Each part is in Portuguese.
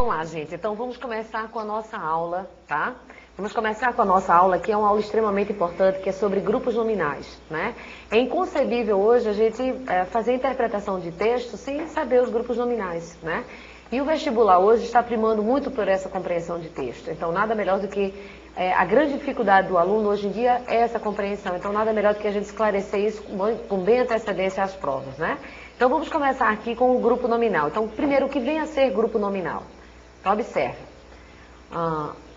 Vamos lá, gente. Então, vamos começar com a nossa aula, tá? Vamos começar com a nossa aula, que é uma aula extremamente importante, que é sobre grupos nominais, né? É inconcebível hoje a gente fazer interpretação de texto sem saber os grupos nominais, né? E o vestibular hoje está primando muito por essa compreensão de texto. Então, nada melhor do que... a grande dificuldade do aluno hoje em dia é essa compreensão. Então, nada melhor do que a gente esclarecer isso com bem antecedência às provas, né? Então, vamos começar aqui com o grupo nominal. Então, primeiro, o que vem a ser grupo nominal? Então, observe.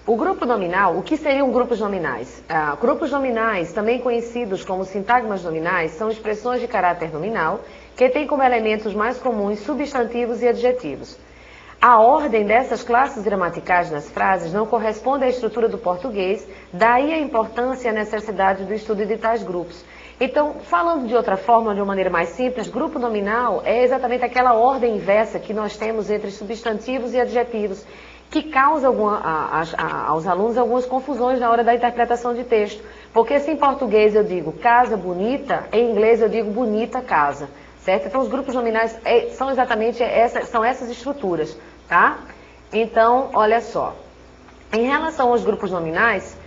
O grupo nominal, o que seriam grupos nominais? Grupos nominais, também conhecidos como sintagmas nominais, são expressões de caráter nominal que têm como elementos mais comuns substantivos e adjetivos. A ordem dessas classes gramaticais nas frases não corresponde à estrutura do português, daí a importância e a necessidade do estudo de tais grupos. Então, falando de outra forma, de uma maneira mais simples, grupo nominal é exatamente aquela ordem inversa que nós temos entre substantivos e adjetivos, que causa aos alunos algumas confusões na hora da interpretação de texto. Porque se em português eu digo casa bonita, em inglês eu digo bonita casa, certo? Então, os grupos nominais são exatamente essas estruturas, tá? Então, olha só. Em relação aos grupos nominais,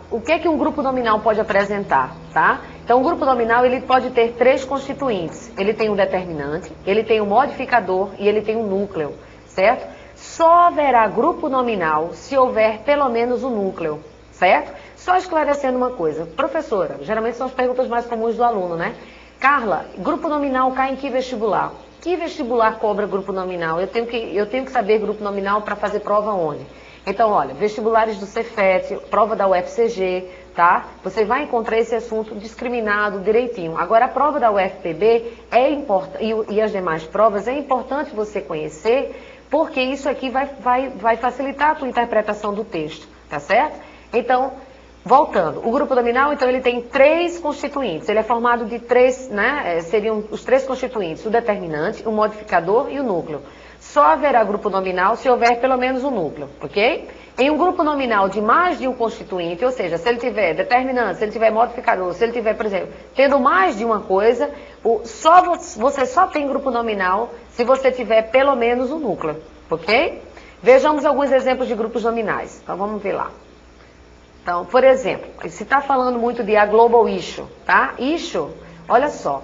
o que é que um grupo nominal pode apresentar, tá? Então, um grupo nominal, ele pode ter três constituintes. Ele tem um determinante, ele tem um modificador e ele tem um núcleo, certo? Só haverá grupo nominal se houver pelo menos um núcleo, certo? Só esclarecendo uma coisa. Professora, geralmente são as perguntas mais comuns do aluno, né? Carla, grupo nominal cai em que vestibular? Que vestibular cobra grupo nominal? Eu tenho que saber grupo nominal para fazer prova onde? Então, olha, vestibulares do Cefet, prova da UFCG, tá? Você vai encontrar esse assunto discriminado direitinho. Agora, a prova da UFPB é importante, e as demais provas, é importante você conhecer, porque isso aqui vai facilitar a tua interpretação do texto, tá certo? Então, voltando, o grupo nominal, então, ele tem três constituintes. Ele é formado de três, né? Seriam os três constituintes, o determinante, o modificador e o núcleo. Só haverá grupo nominal se houver pelo menos um núcleo, ok? Em um grupo nominal de mais de um constituinte, ou seja, se ele tiver determinante, se ele tiver modificador, se ele tiver, por exemplo, tendo mais de uma coisa, você só tem grupo nominal se você tiver pelo menos um núcleo, ok? Vejamos alguns exemplos de grupos nominais. Então, vamos ver lá. Então, por exemplo, se está falando muito de a global issue, tá? Issue, olha só.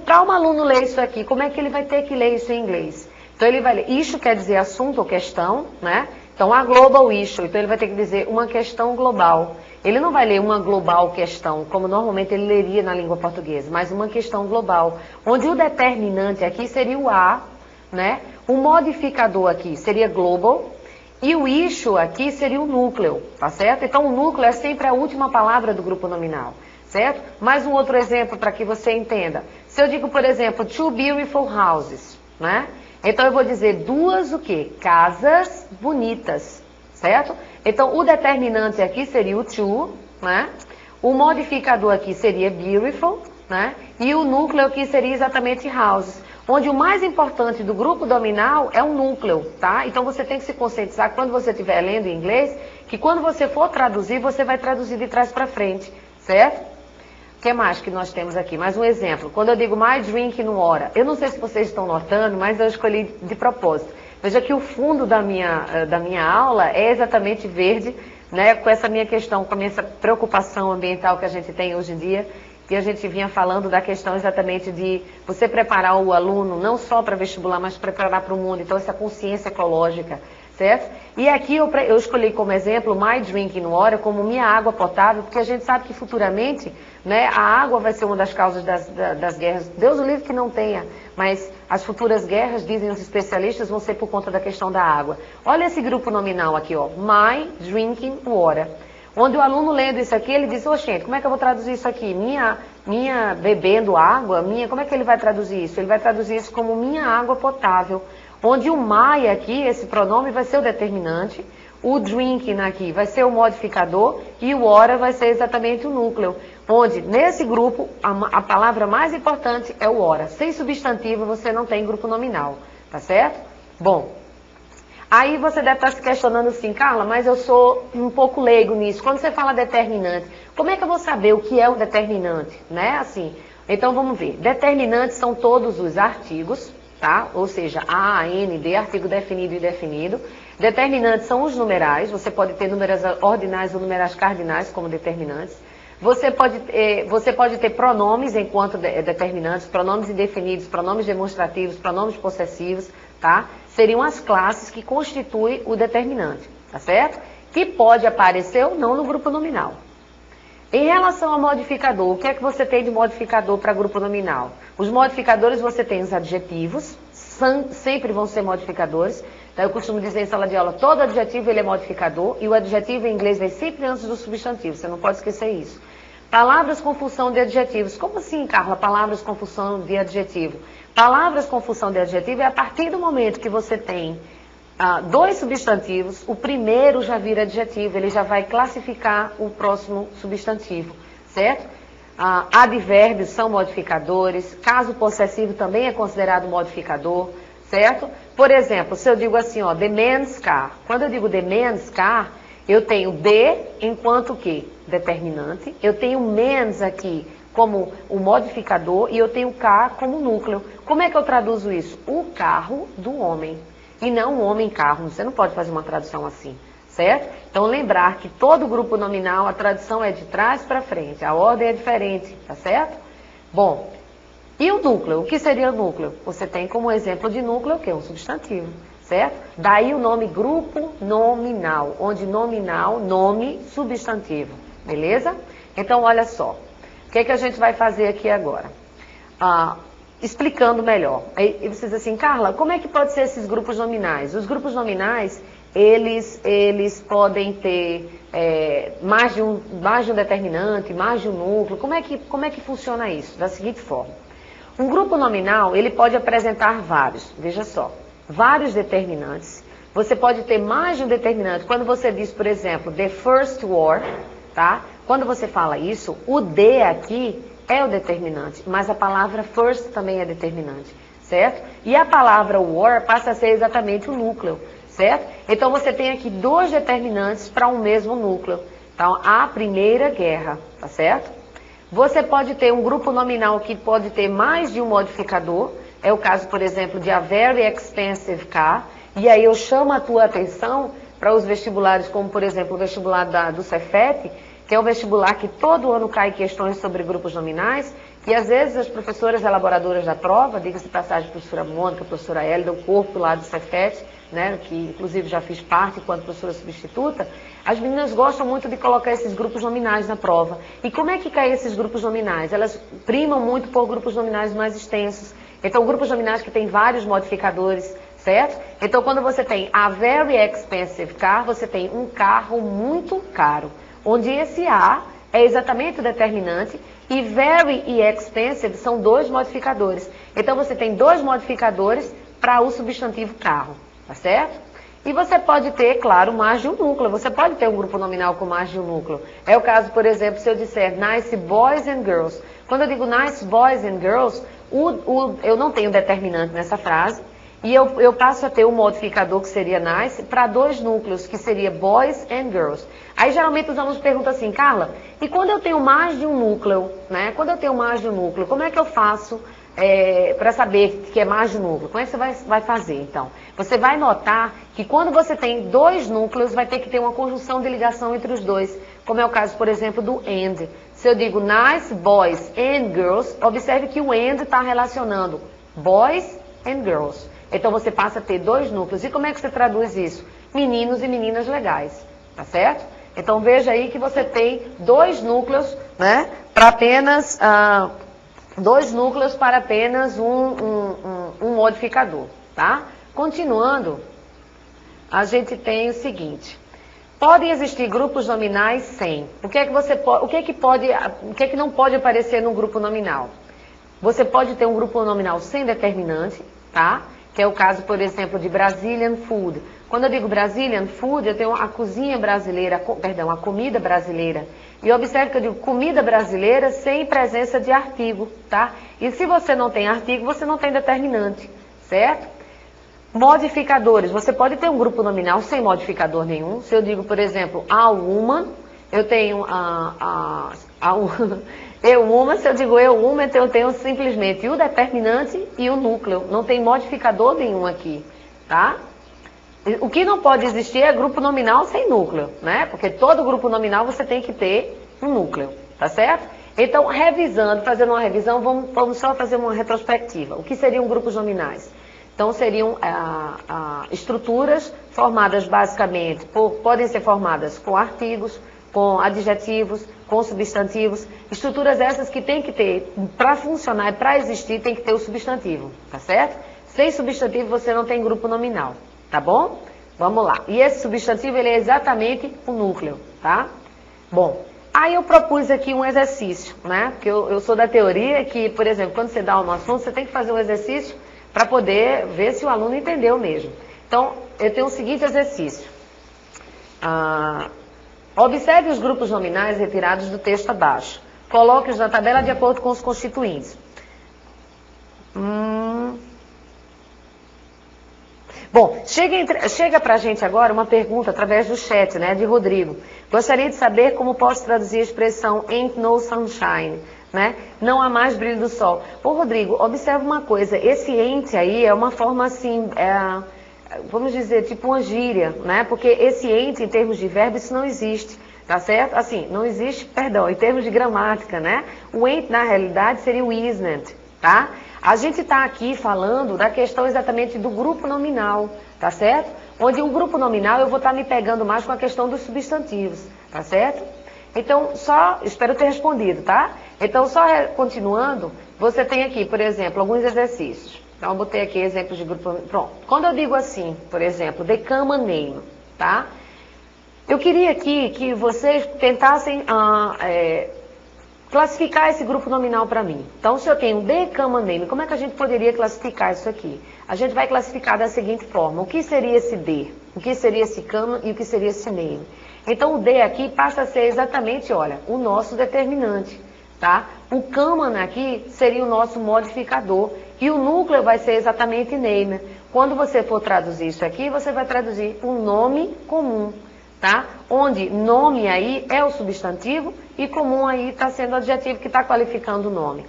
Para um aluno ler isso aqui, como é que ele vai ter que ler isso em inglês? Então, ele vai ler, issue quer dizer assunto ou questão, né? Então, a global issue, então ele vai ter que dizer uma questão global. Ele não vai ler uma global questão, como normalmente ele leria na língua portuguesa, mas uma questão global, onde o determinante aqui seria o a, né? O modificador aqui seria global, e o issue aqui seria o núcleo, tá certo? Então, o núcleo é sempre a última palavra do grupo nominal, certo? Mais um outro exemplo para que você entenda. Se eu digo, por exemplo, two beautiful houses, né? Então, eu vou dizer duas o quê? Casas bonitas, certo? Então, o determinante aqui seria o to, né? O modificador aqui seria beautiful, né? E o núcleo aqui seria exatamente houses, onde o mais importante do grupo nominal é o núcleo, tá? Então, você tem que se conscientizar, quando você estiver lendo em inglês, que quando você for traduzir, você vai traduzir de trás para frente, certo? O que mais que nós temos aqui? Mais um exemplo. Quando eu digo my drink no hora, eu não sei se vocês estão notando, mas eu escolhi de propósito. Veja que o fundo da minha aula é exatamente verde, né? Com essa minha questão, com essa preocupação ambiental que a gente tem hoje em dia, que a gente vinha falando da questão exatamente de você preparar o aluno não só para vestibular, mas preparar para o mundo. Então, essa consciência ecológica, certo? E aqui eu escolhi como exemplo my drink no hora como minha água potável, porque a gente sabe que futuramente, né, a água vai ser uma das causas das guerras. Deus o livre que não tenha, mas as futuras guerras, dizem os especialistas, vão ser por conta da questão da água. Olha esse grupo nominal aqui, ó, my drinking water. Onde o aluno lendo isso aqui, ele diz, gente, como é que eu vou traduzir isso aqui? Minha bebendo água, como é que ele vai traduzir isso? Ele vai traduzir isso como minha água potável. Onde o my aqui, esse pronome, vai ser o determinante, o drinking aqui vai ser o modificador e o water vai ser exatamente o núcleo. Onde, nesse grupo, a palavra mais importante é o water. Sem substantivo, você não tem grupo nominal, tá certo? Bom, aí você deve estar se questionando assim, Carla, mas eu sou um pouco leigo nisso. Quando você fala determinante, como é que eu vou saber o que é um determinante, né? Assim, então vamos ver. Determinantes são todos os artigos, tá? Ou seja, A, N, D, artigo definido e indefinido. Determinantes são os numerais, você pode ter numerais ordinais ou numerais cardinais como determinantes. Você pode ter pronomes enquanto determinantes, pronomes indefinidos, pronomes demonstrativos, pronomes possessivos, tá? Seriam as classes que constituem o determinante, tá certo? Que pode aparecer ou não no grupo nominal. Em relação ao modificador, o que é que você tem de modificador para grupo nominal? Os modificadores, você tem os adjetivos, sempre vão ser modificadores. Então, eu costumo dizer em sala de aula, todo adjetivo ele é modificador, e o adjetivo em inglês vem sempre antes do substantivo, você não pode esquecer isso. Palavras com função de adjetivos. Como assim, Carla, palavras com função de adjetivo? Palavras com função de adjetivo é a partir do momento que você tem dois substantivos, o primeiro já vira adjetivo, ele já vai classificar o próximo substantivo, certo? Advérbios são modificadores, caso possessivo também é considerado modificador, certo? Por exemplo, se eu digo assim, ó, the man's car. Quando eu digo the man's car, eu tenho the enquanto que determinante, eu tenho man's aqui como o modificador e eu tenho car como núcleo. Como é que eu traduzo isso? O carro do homem. E não o homem-carro. Você não pode fazer uma tradução assim, certo? Então, lembrar que todo grupo nominal, a tradução é de trás para frente. A ordem é diferente, tá certo? Bom, e o núcleo? O que seria o núcleo? Você tem como exemplo de núcleo o quê? Um substantivo, certo? Daí o nome grupo nominal, onde nominal, nome, substantivo, beleza? Então, olha só. O que é que a gente vai fazer aqui agora? Explicando melhor. Aí você diz assim, Carla, como é que pode ser esses grupos nominais? Os grupos nominais, eles podem ter mais de um determinante, mais de um núcleo. Como é que funciona isso? Da seguinte forma. Um grupo nominal, ele pode apresentar vários, veja só, vários determinantes. Você pode ter mais de um determinante. Quando você diz, por exemplo, the first war, tá? Quando você fala isso, o the aqui é o determinante, mas a palavra first também é determinante, certo? E a palavra war passa a ser exatamente o núcleo, certo? Então você tem aqui dois determinantes para um mesmo núcleo. Então, a Primeira Guerra, tá certo? Você pode ter um grupo nominal que pode ter mais de um modificador, é o caso, por exemplo, de a very expensive car, e aí eu chamo a tua atenção para os vestibulares, como por exemplo o vestibular do Cefet, que é um vestibular que todo ano cai questões sobre grupos nominais, e às vezes as professoras elaboradoras da prova, diga-se de passagem, a professora Mônica, a professora Hélida, o corpo lá do Cefet, né, que inclusive já fiz parte enquanto professora substituta, as meninas gostam muito de colocar esses grupos nominais na prova. E como é que caem esses grupos nominais? Elas primam muito por grupos nominais mais extensos. Então, grupos nominais que têm vários modificadores, certo? Então, quando você tem a very expensive car, você tem um carro muito caro, onde esse A é exatamente o determinante, e very e expensive são dois modificadores. Então, você tem dois modificadores para o substantivo carro, tá certo? E você pode ter, claro, mais de um núcleo. Você pode ter um grupo nominal com mais de um núcleo. É o caso, por exemplo, se eu disser nice boys and girls. Quando eu digo nice boys and girls, eu não tenho determinante nessa frase. E eu passo a ter um modificador que seria nice para dois núcleos, que seria boys and girls. Aí geralmente os alunos perguntam assim, Carla, e quando eu tenho mais de um núcleo, né? Quando eu tenho mais de um núcleo, como é que eu faço para saber que é mais de um núcleo? Como é que você vai fazer, então? Você vai notar que quando você tem dois núcleos, vai ter que ter uma conjunção de ligação entre os dois, como é o caso, por exemplo, do and. Se eu digo nice boys and girls, observe que o and está relacionando boys and girls. Então você passa a ter dois núcleos. E como é que você traduz isso? Meninos e meninas legais, tá certo? Então veja aí que você tem dois núcleos, né, para apenas... dois núcleos para apenas um modificador, tá? Continuando, a gente tem o seguinte: podem existir grupos nominais sem. O que é que não pode aparecer num grupo nominal? Você pode ter um grupo nominal sem determinante, tá? Que é o caso, por exemplo, de Brazilian food. Quando eu digo Brazilian food, eu tenho a cozinha brasileira, a comida brasileira. E observe que eu digo comida brasileira sem presença de artigo, tá? E se você não tem artigo, você não tem determinante, certo? Modificadores. Você pode ter um grupo nominal sem modificador nenhum. Se eu digo, por exemplo, a woman, eu tenho Eu-uma, se eu digo eu-uma, então eu tenho simplesmente o determinante e o núcleo. Não tem modificador nenhum aqui, tá? O que não pode existir é grupo nominal sem núcleo, né? Porque todo grupo nominal você tem que ter um núcleo, tá certo? Então, revisando, fazendo uma revisão, vamos só fazer uma retrospectiva. O que seriam grupos nominais? Então, seriam estruturas formadas basicamente, podem ser formadas com artigos, com adjetivos, com substantivos. Estruturas essas que tem que ter, para funcionar e para existir, tem que ter o substantivo, tá certo? Sem substantivo você não tem grupo nominal, tá bom? Vamos lá. E esse substantivo, ele é exatamente o núcleo, tá? Bom, aí eu propus aqui um exercício, né? Porque eu sou da teoria que, por exemplo, quando você dá um assunto, você tem que fazer um exercício para poder ver se o aluno entendeu mesmo. Então, eu tenho o seguinte exercício. Observe os grupos nominais retirados do texto abaixo. Coloque-os na tabela de acordo com os constituintes. Bom, chega pra gente agora uma pergunta através do chat, né, de Rodrigo. Gostaria de saber como posso traduzir a expressão ain't no sunshine, né? Não há mais brilho do sol. Ô, Rodrigo, observa uma coisa. Esse ain't aí é uma forma assim, vamos dizer, tipo uma gíria, né? Porque esse ain't, em termos de verbo, isso não existe, tá certo? Assim, não existe, perdão, em termos de gramática, né? O ain't, na realidade, seria o isn't, tá? A gente está aqui falando da questão exatamente do grupo nominal, tá certo? Onde o grupo nominal eu vou estar me pegando mais com a questão dos substantivos, tá certo? Então, espero ter respondido, tá? Então, continuando, você tem aqui, por exemplo, alguns exercícios. Então, eu botei aqui exemplos de grupo... Pronto. Quando eu digo assim, por exemplo, the common name, tá? Eu queria aqui que vocês tentassem classificar esse grupo nominal para mim. Então, se eu tenho the common name, como é que a gente poderia classificar isso aqui? A gente vai classificar da seguinte forma. O que seria esse the? O que seria esse common e o que seria esse name? Então, o the aqui passa a ser exatamente, olha, o nosso determinante, tá? O common aqui seria o nosso modificador e o núcleo vai ser exatamente name. Quando você for traduzir isso aqui, você vai traduzir um nome comum, tá? Onde nome aí é o substantivo e comum aí está sendo o adjetivo que está qualificando o nome.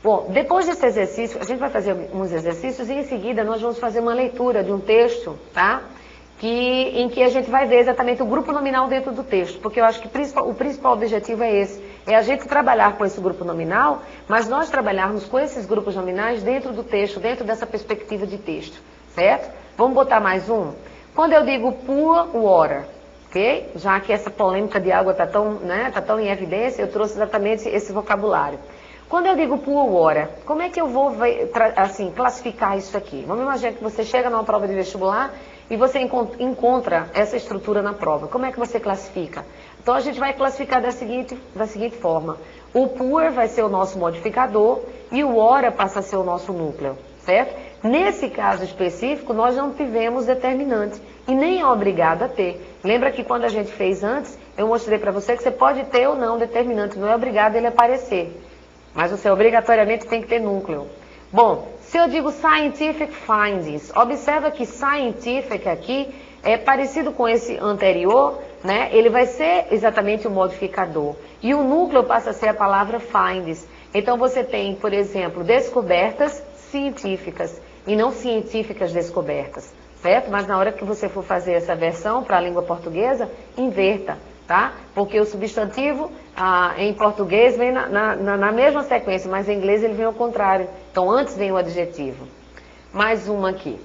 Bom, depois desse exercício, a gente vai fazer uns exercícios e em seguida nós vamos fazer uma leitura de um texto, tá? Em que a gente vai ver exatamente o grupo nominal dentro do texto, porque eu acho que o principal objetivo é esse, é a gente trabalhar com esse grupo nominal, mas nós trabalharmos com esses grupos nominais dentro do texto, dentro dessa perspectiva de texto, certo? Vamos botar mais um? Quando eu digo pour water, ok? Já que essa polêmica de água está tão em evidência, eu trouxe exatamente esse vocabulário. Quando eu digo pour water, como é que eu vou classificar isso aqui? Vamos imaginar que você chega numa prova de vestibular e você encontra essa estrutura na prova. Como é que você classifica? Então, a gente vai classificar da seguinte forma. O pour vai ser o nosso modificador e o water passa a ser o nosso núcleo, certo? Nesse caso específico, nós não tivemos determinante e nem é obrigado a ter. Lembra que quando a gente fez antes, eu mostrei para você que você pode ter ou não determinante, não é obrigado ele aparecer. Mas você obrigatoriamente tem que ter núcleo. Bom, se eu digo scientific findings, observa que scientific aqui é parecido com esse anterior, né? Ele vai ser exatamente o modificador. E o núcleo passa a ser a palavra findings. Então você tem, por exemplo, descobertas científicas e não científicas descobertas, certo? Mas na hora que você for fazer essa versão para a língua portuguesa, inverta, tá? Porque o substantivo em português vem na mesma sequência, mas em inglês ele vem ao contrário. Então antes vem o adjetivo. Mais uma aqui.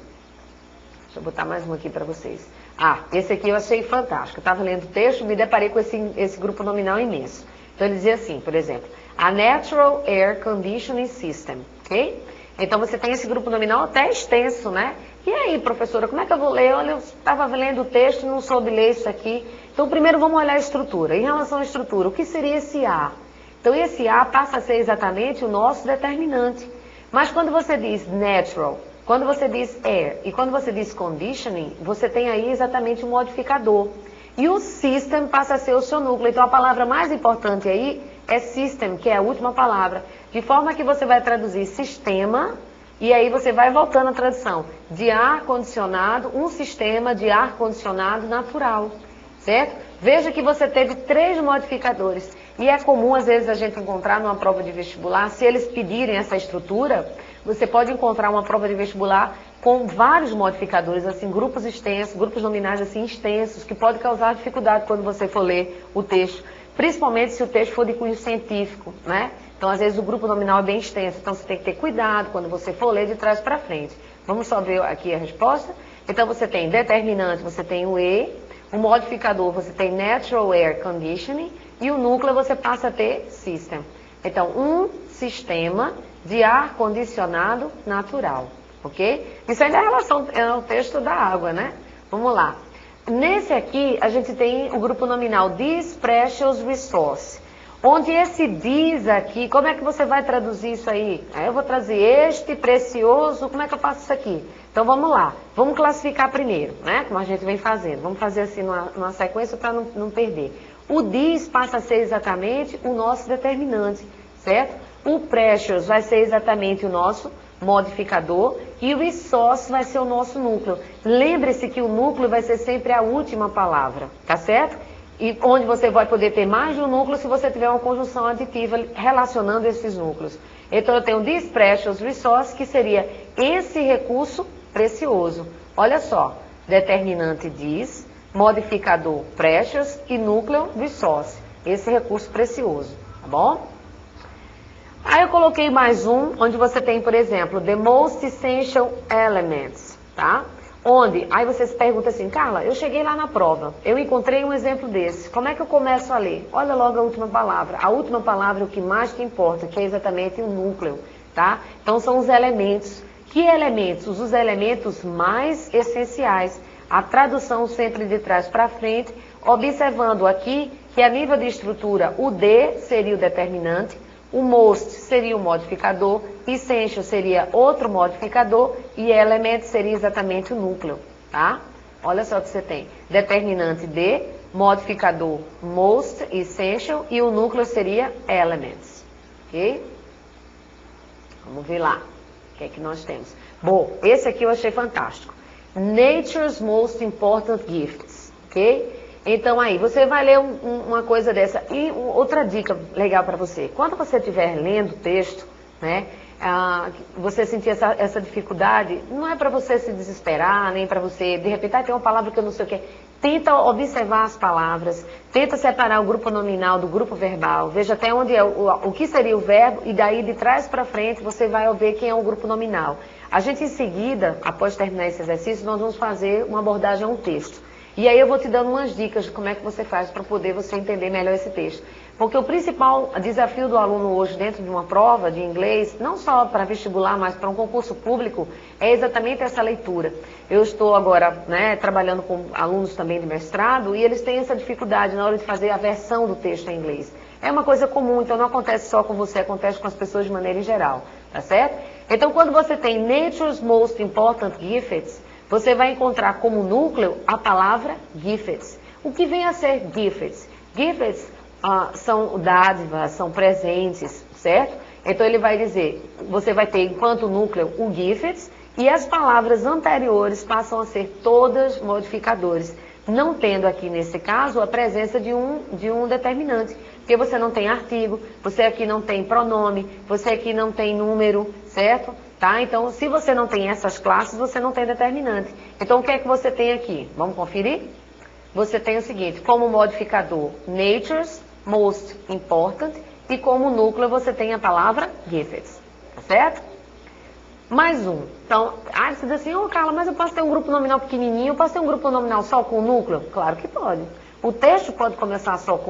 Deixa eu botar mais uma aqui para vocês. Esse aqui eu achei fantástico. Eu estava lendo o texto e me deparei com esse grupo nominal imenso. Então ele dizia assim, por exemplo, a Natural Air Conditioning System, ok? Então você tem esse grupo nominal até extenso, né? E aí, professora, como é que eu vou ler? Olha, eu estava lendo o texto e não soube ler isso aqui. Então, primeiro vamos olhar a estrutura. Em relação à estrutura, o que seria esse A? Então, esse A passa a ser exatamente o nosso determinante. Mas quando você diz natural, quando você diz air e quando você diz conditioning, você tem aí exatamente o modificador. E o system passa a ser o seu núcleo. Então, a palavra mais importante aí é system, que é a última palavra. De forma que você vai traduzir sistema, e aí você vai voltando à tradução. De ar condicionado, um sistema de ar condicionado natural, certo? Veja que você teve 3 modificadores. E é comum, às vezes, a gente encontrar numa prova de vestibular, se eles pedirem essa estrutura, você pode encontrar uma prova de vestibular com vários modificadores, assim, grupos extensos, grupos nominais assim extensos, que pode causar dificuldade quando você for ler o texto, principalmente se o texto for de cunho científico, né? Então, às vezes, o grupo nominal é bem extenso, então você tem que ter cuidado quando você for ler de trás para frente. Vamos só ver aqui a resposta? Então, você tem determinante, você tem o E, o modificador, você tem Natural Air Conditioning, e o núcleo você passa a ter System. Então, um sistema de ar-condicionado natural, ok? Isso ainda é relação ao texto da água, né? Vamos lá. Nesse aqui, a gente tem o grupo nominal This Precious Resource. Onde esse diz aqui, como é que você vai traduzir isso aí? Aí eu vou trazer este precioso, como é que eu faço isso aqui? Então vamos lá, vamos classificar primeiro, né? Como a gente vem fazendo. Vamos fazer assim numa sequência para não perder. O diz passa a ser exatamente o nosso determinante, certo? O precious vai ser exatamente o nosso modificador e o resource vai ser o nosso núcleo. Lembre-se que o núcleo vai ser sempre a última palavra, tá certo? E onde você vai poder ter mais de um núcleo se você tiver uma conjunção aditiva relacionando esses núcleos. Então eu tenho this precious resource, que seria esse recurso precioso. Olha só, determinante this, modificador precious e núcleo resource. Esse recurso precioso, tá bom? Aí eu coloquei mais um, onde você tem, por exemplo, the most essential elements, tá? Onde, aí você se pergunta assim, Carla, eu cheguei lá na prova, eu encontrei um exemplo desse, como é que eu começo a ler? Olha logo a última palavra. A última palavra é o que mais te importa, que é exatamente o núcleo, tá? Então são os elementos. Que elementos? Os elementos mais essenciais. A tradução sempre de trás para frente, observando aqui que a nível de estrutura, o D seria o determinante, o most seria o modificador, essential seria outro modificador e element seria exatamente o núcleo, tá? Olha só o que você tem. Determinante D, modificador most, essential e o núcleo seria elements, ok? Vamos ver lá o que é que nós temos. Bom, esse aqui eu achei fantástico. Nature's most important gifts, ok? Então aí, você vai ler uma coisa dessa. E outra dica legal para você. Quando você estiver lendo o texto, né, você sentir essa dificuldade, não é para você se desesperar, nem para você, de repente, tem uma palavra que eu não sei o que. Tenta observar as palavras, tenta separar o grupo nominal do grupo verbal, veja até onde é o que seria o verbo, e daí de trás para frente você vai ver quem é o grupo nominal. A gente em seguida, após terminar esse exercício, nós vamos fazer uma abordagem a um texto. E aí eu vou te dando umas dicas de como é que você faz para poder você entender melhor esse texto. Porque o principal desafio do aluno hoje dentro de uma prova de inglês, não só para vestibular, mas para um concurso público, é exatamente essa leitura. Eu estou agora, né, trabalhando com alunos também de mestrado e eles têm essa dificuldade na hora de fazer a versão do texto em inglês. É uma coisa comum, então não acontece só com você, acontece com as pessoas de maneira em geral, tá certo? Então quando você tem Nature's Most Important Gifts, você vai encontrar como núcleo a palavra gifts. O que vem a ser gifts? Gifts são dádivas, são presentes, certo? Então ele vai dizer, você vai ter enquanto núcleo o gifts e as palavras anteriores passam a ser todas modificadores. Não tendo aqui nesse caso a presença de um determinante. Porque você não tem artigo, você aqui não tem pronome, você aqui não tem número, certo? Tá? Então, se você não tem essas classes, você não tem determinante. Então, o que é que você tem aqui? Vamos conferir? Você tem o seguinte, como modificador, Nature's Most Important, e como núcleo você tem a palavra gifts, tá certo? Mais um. Então, você diz assim, Carla, mas eu posso ter um grupo nominal pequenininho, eu posso ter um grupo nominal só com o núcleo? Claro que pode. O texto pode começar só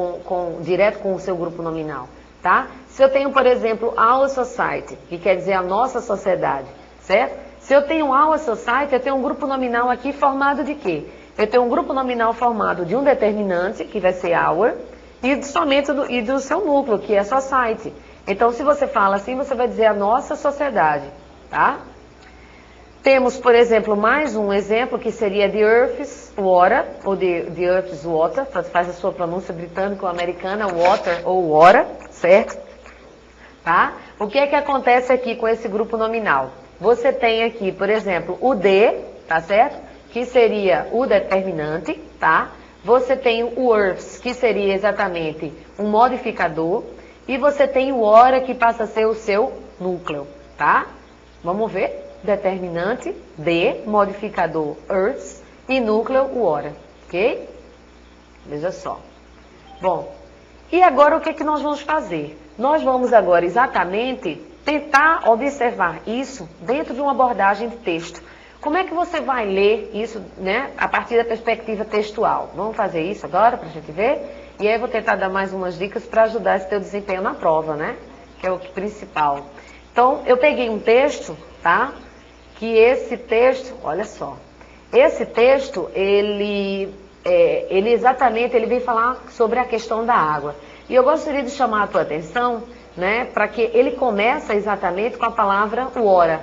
direto com o seu grupo nominal, tá? Se eu tenho, por exemplo, Our Society, que quer dizer a nossa sociedade, certo? Se eu tenho Our Society, eu tenho um grupo nominal aqui formado de quê? Eu tenho um grupo nominal formado de um determinante, que vai ser Our, e somente do seu núcleo, que é Society. Então, se você fala assim, você vai dizer a nossa sociedade, tá? Temos, por exemplo, mais um exemplo que seria The Earth's Water, ou The Earth's Water, faz a sua pronúncia britânica ou americana, water ou water, certo? Tá? O que é que acontece aqui com esse grupo nominal? Você tem aqui, por exemplo, o D, tá certo? Que seria o determinante, tá? você tem o earths, que seria exatamente um modificador, e você tem o ora, que passa a ser o seu núcleo, tá? Vamos ver? Determinante de, modificador earths, e núcleo o ora, ok? Veja só. Bom, e agora o que é que nós vamos fazer? Nós vamos agora exatamente tentar observar isso dentro de uma abordagem de texto. Como é que você vai ler isso, né, a partir da perspectiva textual? Vamos fazer isso agora para a gente ver? E aí eu vou tentar dar mais umas dicas para ajudar esse teu desempenho na prova, né? Que é o principal. Então, eu peguei um texto, tá? Que esse texto, olha só. Esse texto, ele exatamente, ele vem falar sobre a questão da água. E eu gostaria de chamar a tua atenção, né, para que ele começa exatamente com a palavra water.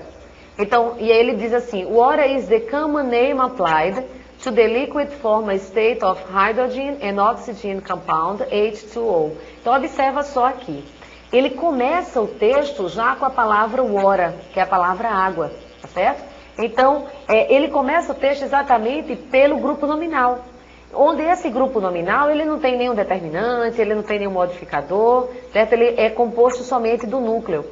Então, e aí ele diz assim, water is the common name applied to the liquid form state of hydrogen and oxygen compound H2O. Então, observa só aqui. Ele começa o texto já com a palavra water, que é a palavra água, tá certo? Então, ele começa o texto exatamente pelo grupo nominal, onde esse grupo nominal, ele não tem nenhum determinante, ele não tem nenhum modificador, certo? Ele é composto somente do núcleo.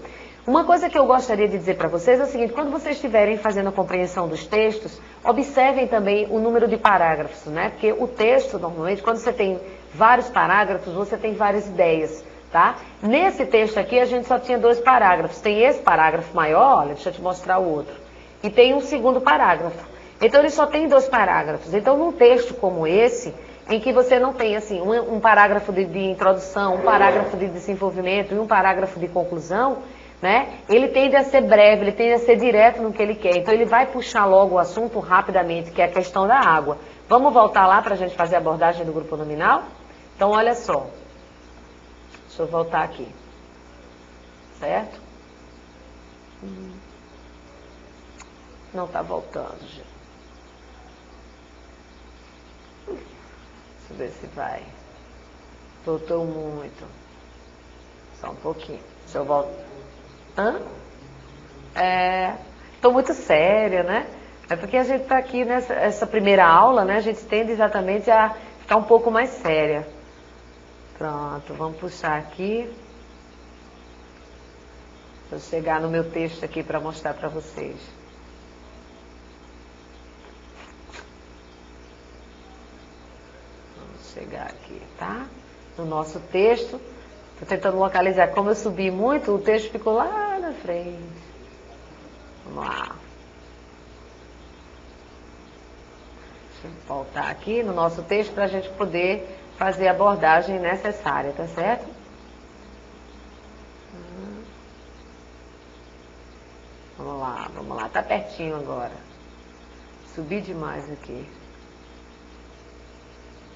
Uma coisa que eu gostaria de dizer para vocês é o seguinte, quando vocês estiverem fazendo a compreensão dos textos, observem também o número de parágrafos, né? Porque o texto, normalmente, quando você tem vários parágrafos, você tem várias ideias, tá? Nesse texto aqui, a gente só tinha 2 parágrafos. Tem esse parágrafo maior, olha, deixa eu te mostrar o outro. E tem um segundo parágrafo. Então, ele só tem 2 parágrafos. Então, num texto como esse, em que você não tem, assim, um parágrafo de introdução, um parágrafo de desenvolvimento e um parágrafo de conclusão, né? Ele tende a ser breve, ele tende a ser direto no que ele quer. Então, ele vai puxar logo o assunto rapidamente, que é a questão da água. Vamos voltar lá para a gente fazer a abordagem do grupo nominal? Então, olha só. Deixa eu voltar aqui. Certo? Não está voltando, gente. Deixa eu ver se vai. Voltou muito. Só um pouquinho. Deixa eu voltar. Hã? Estou muito séria, né? É porque a gente está aqui nessa primeira aula, né? A gente tende exatamente a ficar um pouco mais séria. Pronto, vamos puxar aqui. Deixa eu chegar no meu texto aqui para mostrar para vocês. Vamos chegar aqui, tá? No nosso texto. Estou tentando localizar. Como eu subi muito, o texto ficou lá na frente. Vamos lá. Deixa eu voltar aqui no nosso texto para a gente poder fazer a abordagem necessária, tá certo? Vamos lá. Tá pertinho agora. Subi demais aqui.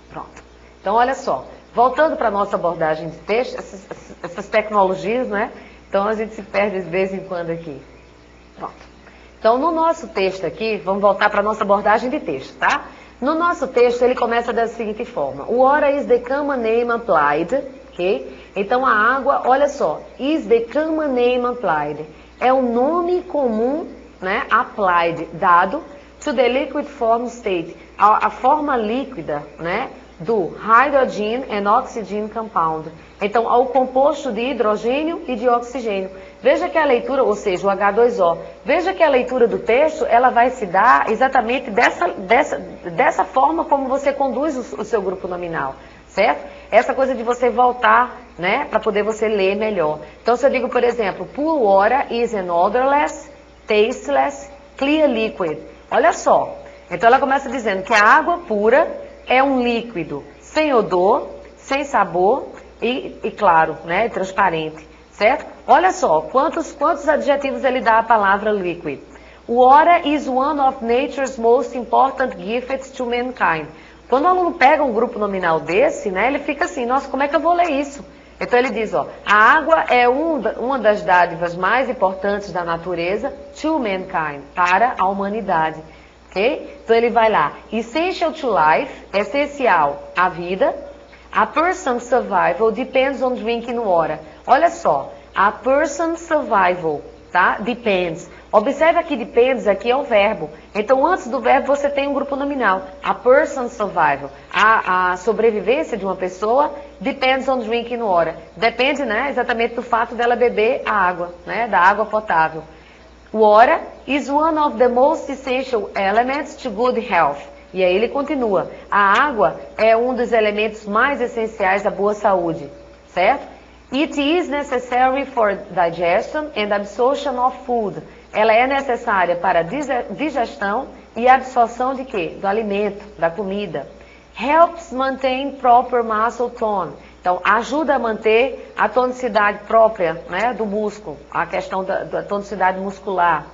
Pronto. Então, olha só. Voltando para a nossa abordagem de texto, essas tecnologias, né? Então, a gente se perde de vez em quando aqui. Pronto. Então, no nosso texto aqui, vamos voltar para a nossa abordagem de texto, tá? No nosso texto, ele começa da seguinte forma. Water is the common name applied, ok? Então, a água, olha só, is the common name applied. É o nome comum, né? Applied, dado to the liquid form state. A forma líquida, né? Do hydrogen and oxygen compound. Então, ao composto de hidrogênio e de oxigênio. Veja que a leitura, ou seja, o H2O, veja que a leitura do texto, ela vai se dar exatamente dessa forma como você conduz o seu grupo nominal, certo? Essa coisa de você voltar, né, para poder você ler melhor. Então, se eu digo, por exemplo, pure water is an odorless, tasteless, clear liquid. Olha só. Então, ela começa dizendo que a água pura é um líquido sem odor, sem sabor e claro, né, transparente, certo? Olha só, quantos adjetivos ele dá à palavra liquid. Water is one of nature's most important gifts to mankind. Quando o aluno pega um grupo nominal desse, né, ele fica assim, nossa, como é que eu vou ler isso? Então ele diz, ó, a água é uma das dádivas mais importantes da natureza to mankind, para a humanidade. Okay? Então ele vai lá, essential to life, essencial à vida, a person's survival depends on drinking water. Olha só, a person's survival, tá? Depends. Observa que depends aqui é o verbo. Então, antes do verbo, você tem um grupo nominal. A person's survival. A sobrevivência de uma pessoa depends on drinking water. Depende, né, exatamente do fato dela beber a água, né, da água potável. Water is one of the most essential elements to good health. E aí ele continua. A água é um dos elementos mais essenciais da boa saúde, certo? It is necessary for digestion and absorption of food. Ela é necessária para digestão e absorção de quê? Do alimento, da comida. Helps maintain proper muscle tone. Então, ajuda a manter a tonicidade própria, né, do músculo, a questão da tonicidade muscular.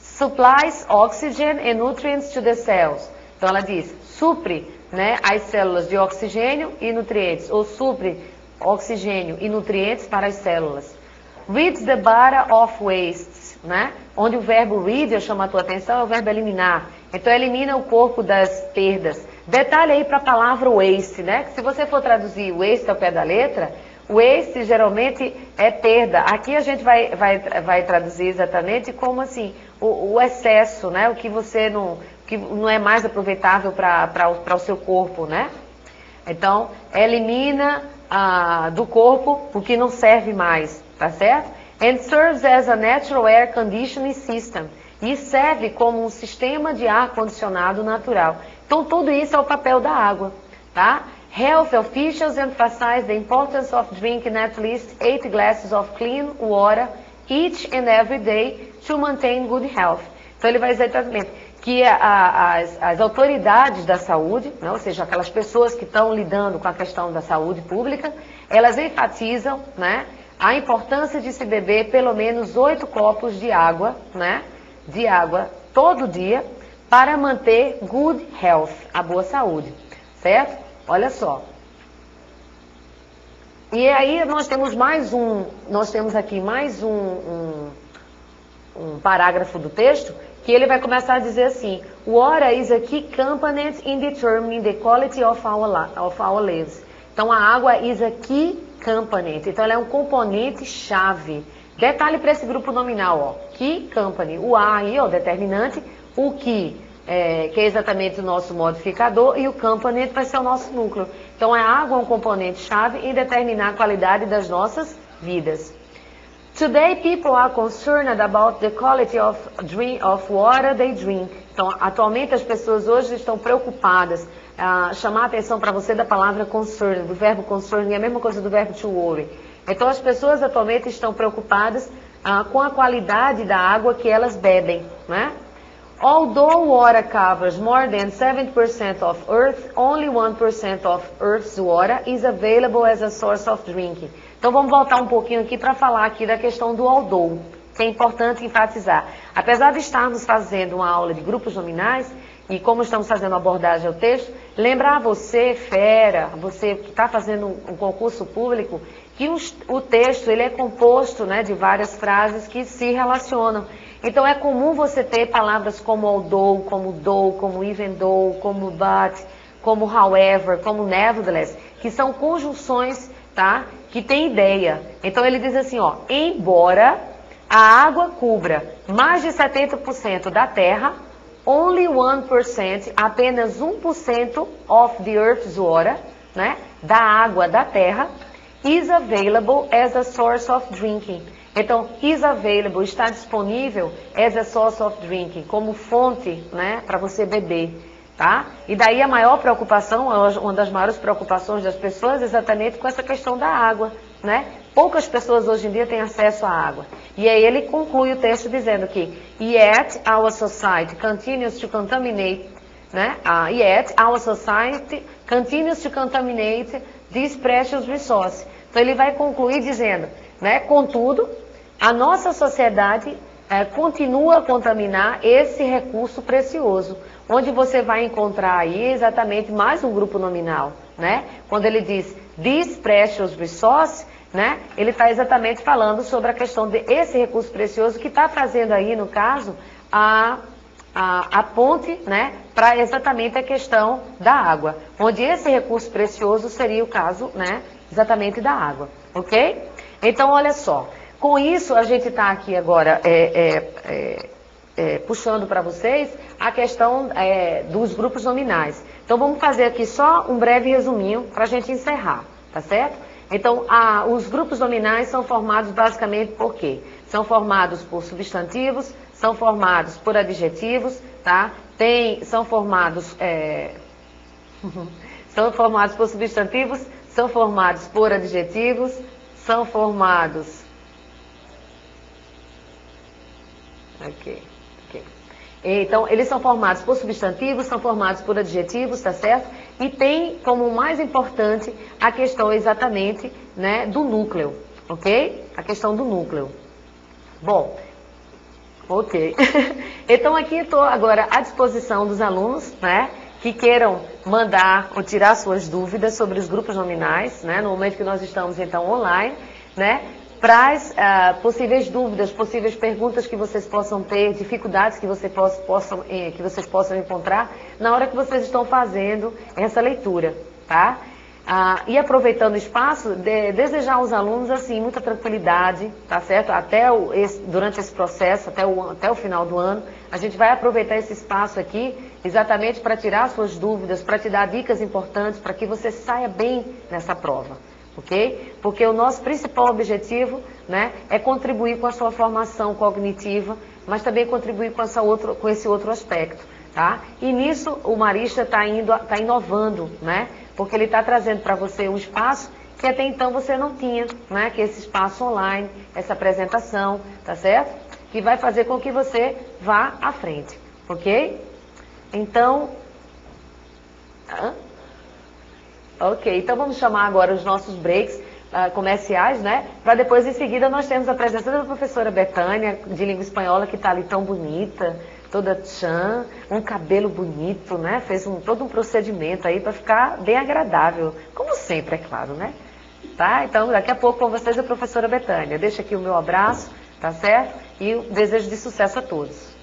Supplies oxygen and nutrients to the cells. Então, ela diz, supre, né, as células de oxigênio e nutrientes, ou supre oxigênio e nutrientes para as células. Rids the body of wastes, né? Onde o verbo rid, eu chamo a tua atenção, é o verbo eliminar. Então, elimina o corpo das perdas. Detalhe aí para a palavra waste, né? Que se você for traduzir waste ao pé da letra, waste geralmente é perda. Aqui a gente vai traduzir exatamente como assim, o excesso, né? O que você que não é mais aproveitável para o seu corpo, né? Então, elimina do corpo o que não serve mais, tá certo? And serves as a natural air conditioning system. E serve como um sistema de ar condicionado natural. Então, tudo isso é o papel da água, tá? Health officials emphasize the importance of drinking at least 8 glasses of clean water each and every day to maintain good health. Então, ele vai dizer exatamente que as autoridades da saúde, né, ou seja, aquelas pessoas que estão lidando com a questão da saúde pública, elas enfatizam, né, a importância de se beber pelo menos 8 copos de água, né, de água todo dia, para manter good health, a boa saúde, certo? Olha só. E aí nós temos aqui mais um parágrafo do texto, que ele vai começar a dizer assim, water is a key component in determining the quality of our lives. Então, a água is a key component. Então, ela é um componente chave. Detalhe para esse grupo nominal, ó. Key company. O A aí, ó, determinante. O key, que é exatamente o nosso modificador. E o component vai ser o nosso núcleo. Então, a água é um componente chave em determinar a qualidade das nossas vidas. Today, people are concerned about the quality of water they drink. Então, atualmente as pessoas hoje estão preocupadas. Chamar a atenção para você da palavra concern, do verbo concern, é a mesma coisa do verbo to worry. Então, as pessoas atualmente estão preocupadas com a qualidade da água que elas bebem, né? Although water covers more than 70% of Earth, only 1% of Earth's water is available as a source of drinking. Então vamos voltar um pouquinho aqui para falar aqui da questão do although, que é importante enfatizar. Apesar de estarmos fazendo uma aula de grupos nominais, e como estamos fazendo abordagem ao texto, lembrar você, fera, você que está fazendo um concurso público, que o texto ele é composto, né, de várias frases que se relacionam. Então é comum você ter palavras como although, como though, como even though, como but, como however, como nevertheless, que são conjunções, tá, que tem ideia. Então ele diz assim, ó, embora a água cubra mais de 70% da terra, only 1%, apenas 1% of the earth's water, né, da água da terra, is available as a source of drinking. Então, is available, está disponível as a source of drinking, como fonte, né, para você beber, tá? E daí a maior preocupação, uma das maiores preocupações das pessoas é exatamente com essa questão da água, né? Poucas pessoas hoje em dia têm acesso à água. E aí ele conclui o texto dizendo que yet our society continues to contaminate, né? Yet our society continues to contaminate these precious resources. Então ele vai concluir dizendo, né? Contudo, a nossa sociedade continua a contaminar esse recurso precioso, onde você vai encontrar aí exatamente mais um grupo nominal, né? Quando ele diz these precious resources, né? Ele está exatamente falando sobre a questão desse recurso precioso que está trazendo aí, no caso, a ponte, né? Para exatamente a questão da água, onde esse recurso precioso seria o caso, né? Exatamente da água, ok? Então, olha só. Com isso, a gente está aqui agora puxando para vocês a questão dos grupos nominais. Então, vamos fazer aqui só um breve resuminho para a gente encerrar, tá certo? Então, os grupos nominais são formados basicamente por quê? São formados por substantivos, são formados por adjetivos, tá? São formados por substantivos, são formados por adjetivos, são formados... Ok. Então, eles são formados por substantivos, são formados por adjetivos, tá certo? E tem como mais importante a questão exatamente, né, do núcleo, ok? A questão do núcleo. Bom, ok. Então, aqui estou agora à disposição dos alunos, né, que queiram mandar ou tirar suas dúvidas sobre os grupos nominais, né, no momento que nós estamos, então, online, né? Para as possíveis dúvidas, possíveis perguntas que vocês possam ter, dificuldades que vocês possam encontrar na hora que vocês estão fazendo essa leitura, tá? E aproveitando o espaço, desejar aos alunos, assim, muita tranquilidade, tá certo? Durante esse processo, até o final do ano, a gente vai aproveitar esse espaço aqui exatamente para tirar suas dúvidas, para te dar dicas importantes, para que você saia bem nessa prova. Ok? Porque o nosso principal objetivo, né, é contribuir com a sua formação cognitiva, mas também contribuir com esse outro aspecto, tá? E nisso o Marista está inovando, né? Porque ele está trazendo para você um espaço que até então você não tinha, né? Que é esse espaço online, essa apresentação, tá certo? Que vai fazer com que você vá à frente, ok? Então... Ok, então vamos chamar agora os nossos breaks comerciais, né? Para depois, em seguida, nós temos a presença da professora Betânia, de língua espanhola, que está ali tão bonita, toda tchan, um cabelo bonito, né? Fez todo um procedimento aí para ficar bem agradável, como sempre, é claro, né? Tá? Então, daqui a pouco com vocês a professora Betânia. Deixa aqui o meu abraço, tá certo? E o desejo de sucesso a todos.